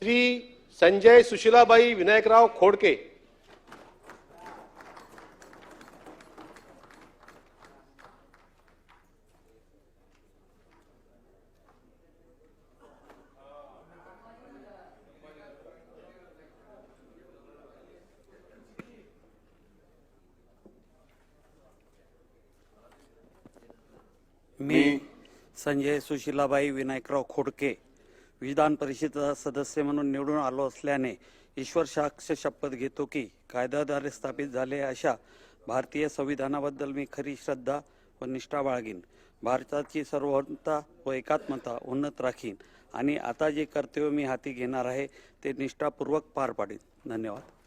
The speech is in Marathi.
श्री संजय सुशीलाबाई विनायकराव खोडके, मी संजय सुशीलाबाई विनायकराव खोडके विधान परिषद सदस्य म्हणून निवडून आलो असल्याने ईश्वर साक्ष शपथ घेतो की कायद्याद्वारे स्थापित झाले अशा भारतीय संविधानाबद्दल मी खरी श्रद्धा व निष्ठा बाळगीन, भारताची सार्वभौमता व एकात्मता उन्नत राखीन आणि आता जे कर्तव्य मी हाती घेणार आहे ते निष्ठापूर्वक पार पाडीन. धन्यवाद.